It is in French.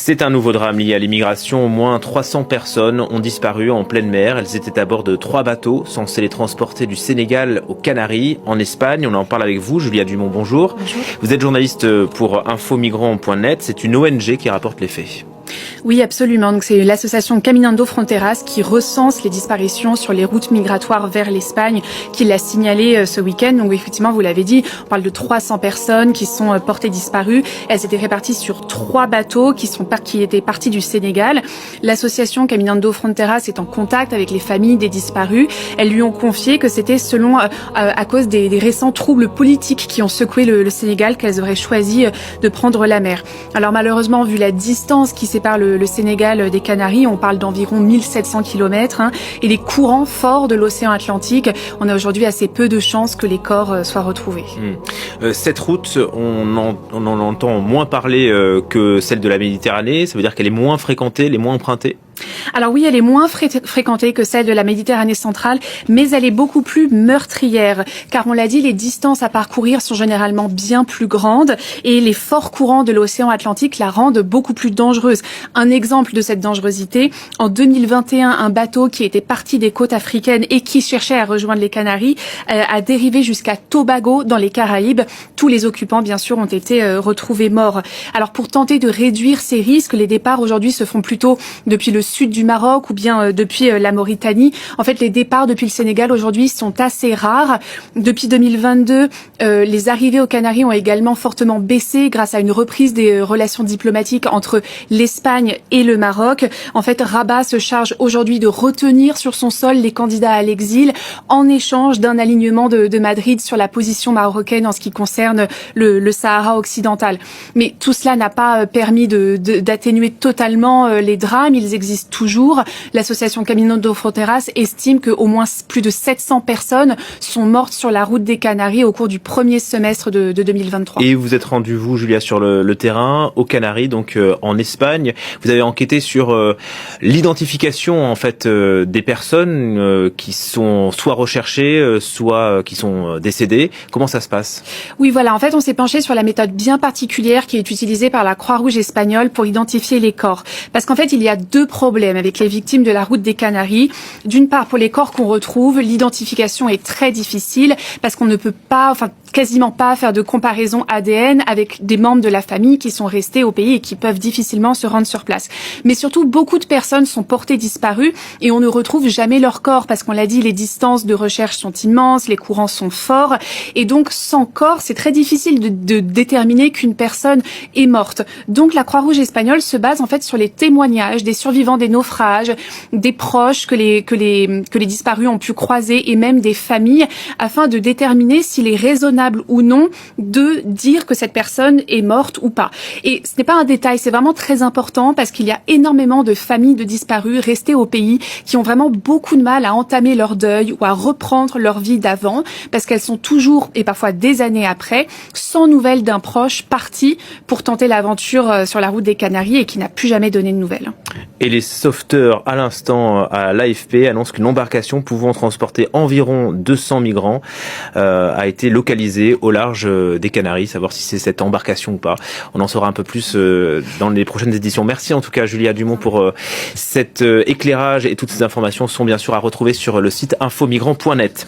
C'est un nouveau drame lié à l'immigration. Au moins 300 personnes ont disparu en pleine mer. Elles étaient à bord de 3 bateaux censés les transporter du Sénégal aux Canaries, en Espagne. On en parle avec vous, Julia Dumont, bonjour. Bonjour. Vous êtes journaliste pour infomigrants.net. C'est une ONG qui rapporte les faits. Oui, absolument. Donc, c'est l'association Caminando Fronteras qui recense les disparitions sur les routes migratoires vers l'Espagne, qui l'a signalé ce week-end. Donc, effectivement, vous l'avez dit, on parle de 300 personnes qui sont portées disparues. Elles étaient réparties sur 3 bateaux qui étaient partis du Sénégal. L'association Caminando Fronteras est en contact avec les familles des disparus. Elles lui ont confié que c'était à cause des récents troubles politiques qui ont secoué le Sénégal qu'elles auraient choisi de prendre la mer. Alors, malheureusement, vu la distance qui sépare le Sénégal des Canaries, on parle d'environ 1700 km, et les courants forts de l'océan Atlantique, on a aujourd'hui assez peu de chances que les corps soient retrouvés. Cette route, on en entend moins parler que celle de la Méditerranée. Ça veut dire qu'elle est moins fréquentée, elle est moins empruntée? Alors oui, elle est moins fréquentée que celle de la Méditerranée centrale, mais elle est beaucoup plus meurtrière, car on l'a dit, les distances à parcourir sont généralement bien plus grandes et les forts courants de l'océan Atlantique la rendent beaucoup plus dangereuse. Un exemple de cette dangerosité, en 2021, un bateau qui était parti des côtes africaines et qui cherchait à rejoindre les Canaries a dérivé jusqu'à Tobago dans les Caraïbes. Tous les occupants, bien sûr, ont été retrouvés morts. Alors pour tenter de réduire ces risques, les départs aujourd'hui se font plutôt depuis le sud du Maroc ou bien depuis la Mauritanie. En fait, les départs depuis le Sénégal aujourd'hui sont assez rares. Depuis 2022, les arrivées aux Canaries ont également fortement baissé grâce à une reprise des relations diplomatiques entre l'Espagne et le Maroc. En fait, Rabat se charge aujourd'hui de retenir sur son sol les candidats à l'exil en échange d'un alignement de Madrid sur la position marocaine en ce qui concerne le Sahara occidental. Mais tout cela n'a pas permis d'atténuer totalement les drames. Ils existent toujours. L'association Caminando Fronteras estime qu'au moins plus de 700 personnes sont mortes sur la route des Canaries au cours du premier semestre de 2023. Et vous êtes rendu, vous, Julia, sur le terrain, aux Canaries, donc en Espagne. Vous avez enquêté sur l'identification, en fait, des personnes qui sont soit recherchées, soit qui sont décédées. Comment ça se passe? Oui, voilà. En fait, on s'est penché sur la méthode bien particulière qui est utilisée par la Croix-Rouge espagnole pour identifier les corps. Parce qu'en fait, il y a 2 problèmes avec les victimes de la route des Canaries. D'une part, pour les corps qu'on retrouve, l'identification est très difficile parce qu'on ne peut pas, quasiment pas faire de comparaison ADN avec des membres de la famille qui sont restés au pays et qui peuvent difficilement se rendre sur place. Mais surtout, beaucoup de personnes sont portées disparues et on ne retrouve jamais leur corps parce qu'on l'a dit, les distances de recherche sont immenses, les courants sont forts et donc sans corps, c'est très difficile de déterminer qu'une personne est morte. Donc la Croix-Rouge espagnole se base en fait sur les témoignages des survivants des naufrages, des proches que les disparus ont pu croiser et même des familles afin de déterminer s'il est raisonnable ou non de dire que cette personne est morte ou pas. Et ce n'est pas un détail, c'est vraiment très important parce qu'il y a énormément de familles de disparus restées au pays qui ont vraiment beaucoup de mal à entamer leur deuil ou à reprendre leur vie d'avant parce qu'elles sont toujours, et parfois des années après, sans nouvelles d'un proche parti pour tenter l'aventure sur la route des Canaries et qui n'a plus jamais donné de nouvelles. Et les sauveteurs, à l'instant, à l'AFP, annoncent qu'une embarcation pouvant transporter environ 200 migrants a été localisée au large des Canaries. Savoir si c'est cette embarcation ou pas. On en saura un peu plus dans les prochaines éditions. Merci en tout cas Julia Dumont pour cet éclairage, et toutes ces informations sont bien sûr à retrouver sur le site infomigrants.net.